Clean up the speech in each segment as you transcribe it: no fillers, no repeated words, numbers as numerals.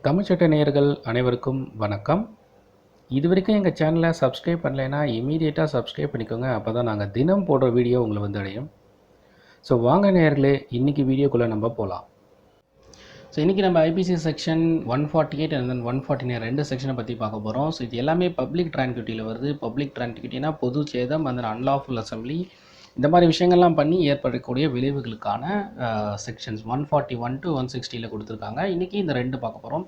தமிழ்ச்சட்ட நேயர்கள் அனைவருக்கும் வணக்கம். இதுவரைக்கும் எங்கள் சேனலை சப்ஸ்கிரைப் பண்ணலைன்னா இமீடியட்டாக சப்ஸ்கிரைப் பண்ணிக்கோங்க. அப்போ தான் நாங்கள் தினம் போடுற வீடியோ உங்களை வந்து அடையும். ஸோ வாங்க நேயர்களே, இன்றைக்கி வீடியோக்குள்ளே நம்ம போகலாம். ஸோ இன்றைக்கி நம்ம ஐபிசி செக்ஷன் 148 அண்ட் தென் 149 ரெண்டு செக்ஷனை பற்றி பார்க்க போகிறோம். ஸோ இது எல்லாமே பப்ளிக் ட்ரான்குவிட்டியில் வருது. பப்ளிக் ட்ரான்குவிட்டினா பொது சேதம் அந்த அன்லாஃபுல் அசம்பிளி இந்த மாதிரி விஷயங்கள்லாம் பண்ணி ஏற்படக்கூடிய விளைவுகளுக்கான செக்ஷன்ஸ் 141 to 160 கொடுத்துருக்காங்க. இன்றைக்கி இந்த ரெண்டு பார்க்க போகிறோம்.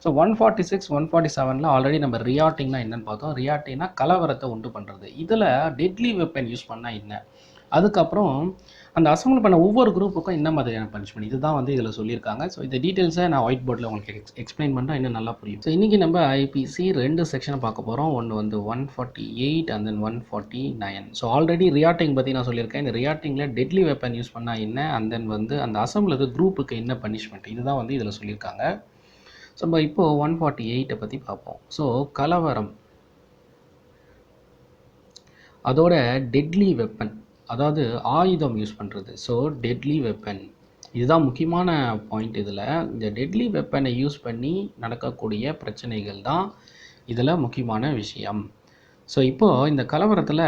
ஸோ 146 147 ஆல்ரெடி நம்ம ரியாட்டிங்னா என்னென்னு பார்த்தோம். ரியாட்டிங்னா கலவரத்தை உண்டு பண்ணுறது. இதில் டெட்லி வெப்பன் யூஸ் பண்ணால் என்ன, அதுக்கப்புறம் அந்த அசம்பிள் பண்ண ஒவ்வொரு குரூப்புக்கும் என்ன மாதிரியான பனிஷ்மெண்ட், இதுதான் வந்து இதில் சொல்லியிருக்காங்க. ஸோ இந்த டீட்டெயில்ஸை நான் ஒயிட் போர்டில் உங்களுக்கு எக்ஸ்பிளைன் பண்ணுறேன், இன்னும் நல்லா புரியும். ஸோ இன்றைக்கி நம்ம ஐபிசி ரெண்டு செக்ஷனை பார்க்க போகிறோம். ஒன்று வந்து 148 அண்ட் தென் 149. ஸோ ஆல்ரெடி ரியாட்டிங் பற்றி நான் சொல்லியிருக்கேன். இந்த ரியாட்டிங்கில் டெட்லி வெப்பன் யூஸ் பண்ணால் என்ன, அண்ட் தென் வந்து அந்த அசம்பிள் குரூப்புக்கு என்ன பனிஷ்மெண்ட், இதுதான் வந்து இதில் சொல்லியிருக்காங்க. ஸோ நம்ம இப்போது 148 பற்றி பார்ப்போம். ஸோ கலவரம், அதோட டெட்லி வெப்பன், அதாவது ஆயுதம் யூஸ் பண்ணுறது. ஸோ டெட்லி வெப்பன் இதுதான் முக்கியமான பாயிண்ட். இதில் இந்த டெட்லி வெப்பனை யூஸ் பண்ணி நடக்கக்கூடிய பிரச்சனைகள் தான் இதில் முக்கியமான விஷயம். ஸோ இப்போது இந்த கலவரத்தில்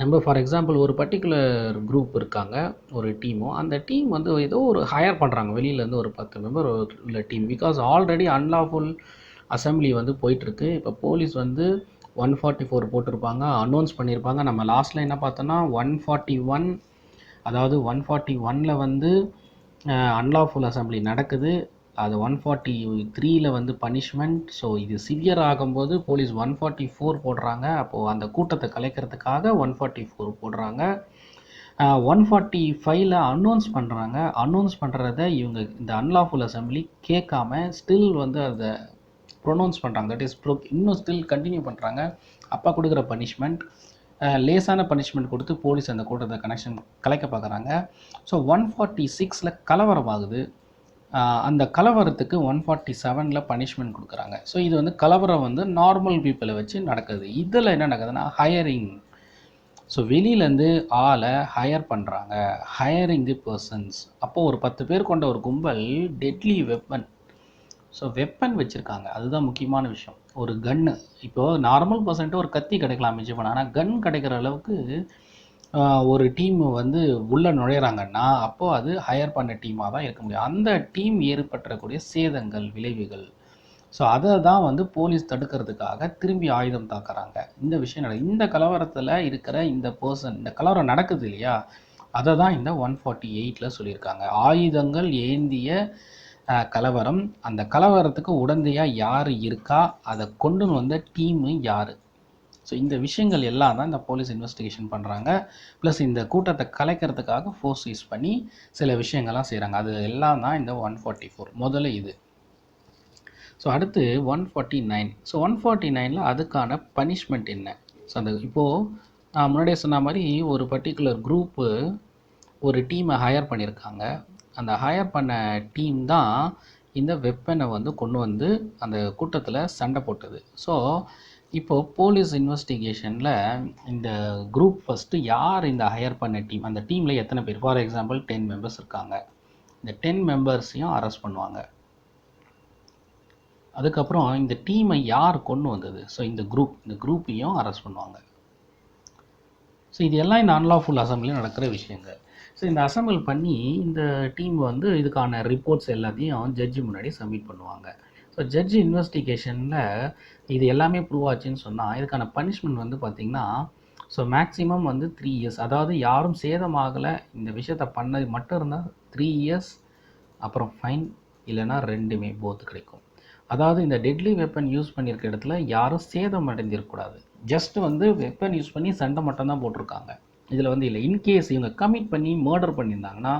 நம்ம ஃபார் எக்ஸாம்பிள் ஒரு பர்டிகுலர் குரூப் இருக்காங்க, ஒரு டீமோ, அந்த டீம் வந்து ஏதோ ஒரு ஹையர் பண்ணுறாங்க வெளியிலேருந்து ஒரு 10 மெம்பர் உள்ள team. Because already unlawful assembly வந்து போயிட்டுருக்கு. இப்போ போலீஸ் வந்து 144 போட்டிருப்பாங்க, அனௌன்ஸ் பண்ணியிருப்பாங்க. நம்ம லாஸ்ட்டில் என்ன பார்த்தோன்னா 141, அதாவது 141 வந்து அன்லாஃபுல் அசம்பிளி நடக்குது. அது 143 வந்து பனிஷ்மெண்ட். ஸோ இது சிவியர் ஆகும்போது போலீஸ் 144 போடுறாங்க. அப்போது அந்த கூட்டத்தை கலைக்கிறதுக்காக 144 போடுறாங்க. 145 அனௌன்ஸ் பண்ணுறாங்க. அனௌன்ஸ் பண்ணுறத இவங்க இந்த அன்லாஃபுல் அசம்பிளி கேட்காம ஸ்டில் வந்து அதை ப்ரொனவுன்ஸ் பண்ணுறாங்க. தட் இஸ் இன்னும் ஸ்டில் கண்டினியூ பண்ணுறாங்க. அப்போ கொடுக்குற பனிஷ்மெண்ட் லேசான பனிஷ்மெண்ட் கொடுத்து போலீஸ் அந்த கூட்டத்தை கலைக்க பார்க்குறாங்க. ஸோ 146 கலவரம் ஆகுது. அந்த கலவரத்துக்கு 147 பனிஷ்மெண்ட் கொடுக்குறாங்க. ஸோ இது வந்து கலவரம் வந்து நார்மல் பீப்புளை வச்சு நடக்குது. இதில் என்ன நடக்குதுன்னா ஹையரிங். ஸோ வெளியிலேருந்து ஆளை ஹையர் பண்ணுறாங்க, ஹையரிங் தி பர்சன்ஸ். அப்போது ஒரு 10 பேர் கொண்ட ஒரு கும்பல் டெட்லி வெப்பன், ஸோ வெப்பன் வச்சுருக்காங்க. அதுதான் முக்கியமான விஷயம். ஒரு கன்று, இப்போது நார்மல் பர்சன்ட்டு ஒரு கத்தி கிடைக்கலாம் மிஞ்சி பண்ண, ஆனால் கன் கிடைக்கிற அளவுக்கு ஒரு டீம் வந்து உள்ளே நுழையிறாங்கன்னா அப்போது அது ஹையர் பண்ண டீமாக தான் இருக்க முடியும். அந்த டீம் ஏற்பட்டக்கூடிய சேதங்கள், விளைவுகள், ஸோ அதை தான் வந்து போலீஸ் தடுக்கிறதுக்காக திரும்பி ஆயுதம் தாக்குறாங்க. இந்த விஷயம் இந்த கலவரத்தில் இருக்கிற இந்த பர்சன், இந்த கலவரம் நடக்குது இல்லையா, அதை தான் இந்த 148 சொல்லியிருக்காங்க. ஆயுதங்கள் ஏந்திய கலவரம், அந்த கலவரத்துக்கு உடந்தையாக யார் இருக்கா, அதை கொண்டு வந்த டீமு யார். ஸோ இந்த விஷயங்கள் எல்லாம் தான் இந்த போலீஸ் இன்வெஸ்டிகேஷன் பண்ணுறாங்க. ப்ளஸ் இந்த கூட்டத்தை கலைக்கிறதுக்காக ஃபோர்ஸ் யூஸ் பண்ணி சில விஷயங்கள்லாம் செய்கிறாங்க. அது எல்லாம் தான் இந்த 144 முதல்ல இது. ஸோ அடுத்து 149. ஸோ 149 அதுக்கான பனிஷ்மெண்ட் என்ன. ஸோ அந்த இப்போது நான் முன்னாடியே சொன்ன மாதிரி ஒரு பர்டிகுலர் குரூப்பு ஒரு டீமை ஹையர் பண்ணியிருக்காங்க. அந்த ஹையர் பண்ண டீம் தான் இந்த வெப்பனை வந்து கொண்டு வந்து அந்த கூட்டத்தில் சண்டை போட்டது. ஸோ இப்போது போலீஸ் இன்வெஸ்டிகேஷனில் இந்த குரூப் ஃபஸ்ட்டு யார் இந்த ஹையர் பண்ண டீம், அந்த டீமில் எத்தனை பேர், ஃபார் எக்ஸாம்பிள் 10 மெம்பர்ஸ் இருக்காங்க, இந்த 10 மெம்பர்ஸையும் அரெஸ்ட் பண்ணுவாங்க. அதுக்கப்புறம் இந்த டீமை யார் கொண்டு வந்தது, ஸோ இந்த குரூப்பையும் அரெஸ்ட் பண்ணுவாங்க. ஸோ இது எல்லாம் இந்த அன்லாஃபுல் அசம்பிளியில் நடக்கிற விஷயங்கள். ஸோ இந்த அசம்பிள் பண்ணி இந்த டீம் வந்து இதுக்கான ரிப்போர்ட்ஸ் எல்லாத்தையும் ஜட்ஜி முன்னாடி சப்மிட் பண்ணுவாங்க. ஸோ ஜட்ஜி இன்வெஸ்டிகேஷனில் இது எல்லாமே ப்ரூவ் ஆச்சுன்னு சொன்னால் இதுக்கான பனிஷ்மெண்ட் வந்து பார்த்திங்கன்னா, ஸோ மேக்ஸிமம் வந்து 3 years, அதாவது யாரும் சேதமாகலை இந்த விஷயத்தை பண்ணது மட்டும் இருந்தால் 3 years, அப்புறம் ஃபைன், இல்லைனா ரெண்டுமே போத்து கிடைக்கும். அதாவது இந்த டெட்லி வெப்பன் யூஸ் பண்ணியிருக்க இடத்துல யாரும் சேதம் அடைஞ்சிருக்கக்கூடாது. ஜஸ்ட் வந்து வெப்பன் யூஸ் பண்ணி சண்டை மட்டும்தான் போட்டிருக்காங்க. இதில் வந்து இல்லை, இன்கேஸ் இவங்க கமிட் பண்ணி மர்டர் பண்ணியிருந்தாங்கன்னா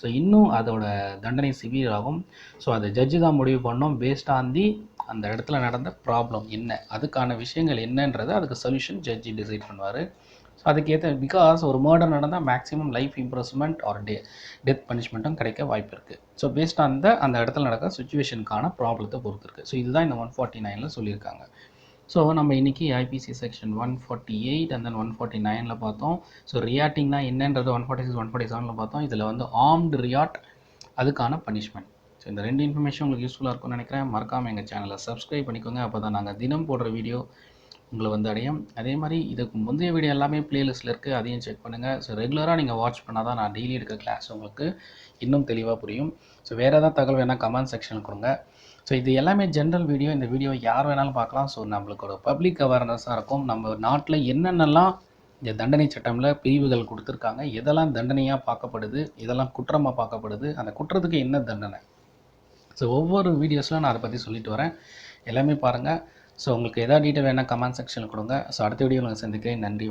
ஸோ இன்னும் அதோட தண்டனை சிவியர் ஆகும். ஸோ அதை ஜட்ஜு தான் முடிவு பண்ணோம் பேஸ்ட் ஆன் தி அந்த இடத்துல நடந்த ப்ராப்ளம் என்ன, அதுக்கான விஷயங்கள் என்னன்றது அதுக்கு சொல்யூஷன் ஜட்ஜி டிசைட் பண்ணுவார். ஸோ அதுக்கேற்ற, பிகாஸ் ஒரு மர்டர் நடந்தால் maximum life imprisonment or death பனிஷ்மெண்ட்டும் கிடைக்க வாய்ப்பு இருக்குது. ஸோ பேஸ்ட் ஆன் அந்த இடத்துல நடக்கிற சுச்சுவேஷனுக்கான ப்ராப்ளத்தை பொறுத்து இருக்குது. ஸோ இதுதான் இந்த 149 சொல்லியிருக்காங்க. ஸோ நம்ம இன்றைக்கி ஐபிசி செக்ஷன் 148 அண்ட் தென் 149 பார்த்தோம். ஸோ ரியாட்டிங்னா என்னன்றது 146 147 பார்த்தோம். இதில் வந்து ஆர்ம்டு ரியாட், அதுக்கான பனிஷ்மெண்ட். ஸோ இந்த 2 இன்ஃபர்மேஷன் உங்களுக்கு யூஸ்ஃபுல்லாக இருக்கும்னு நினைக்கிறேன். மறக்காமல் எங்கள் சேனலை சப்ஸ்கிரைப் பண்ணிக்கோங்க. அப்போ தான் நாங்கள் தினம் போடுற வீடியோ உங்களை வந்து அடையும். அதே மாதிரி இதுக்கு முந்தைய வீடியோ எல்லாமே பிளேலிஸ்ட்டில் இருக்குது, அதையும் செக் பண்ணுங்கள். ஸோ ரெகுலராக நீங்கள் வாட்ச் பண்ணால் தான் நான் டெய்லி எடுக்கிற கிளாஸ் உங்களுக்கு இன்னும் தெளிவாக புரியும். ஸோ வேறு ஏதாவது தகவல் வேணால் கமெண்ட் செக்ஷனில் கொடுங்க. ஸோ இது எல்லாமே ஜென்ரல் வீடியோ. இந்த வீடியோ யார் வேணாலும் பார்க்கலாம். ஸோ நம்மளுக்கு ஒரு பப்ளிக் அவேர்னஸாக இருக்கும். நம்ம நாட்டில் என்னென்னலாம் இந்த தண்டனை சட்டமில் பிரிவுகள் கொடுத்துருக்காங்க, எதெல்லாம் தண்டனையாக பார்க்கப்படுது, இதெல்லாம் குற்றமாக பார்க்கப்படுது, அந்த குற்றத்துக்கு என்ன தண்டனை. ஸோ ஒவ்வொரு வீடியோஸில் நான் அதை பற்றி சொல்லிட்டு வரேன். எல்லாமே பாருங்கள். ஸோ உங்களுக்கு எதாவது டீட்டெயில் வேணால் கமெண்ட் செக்ஷனில் கொடுங்க. ஸோ அடுத்த வீடியோ நான் சந்திக்கிறேன். நன்றி.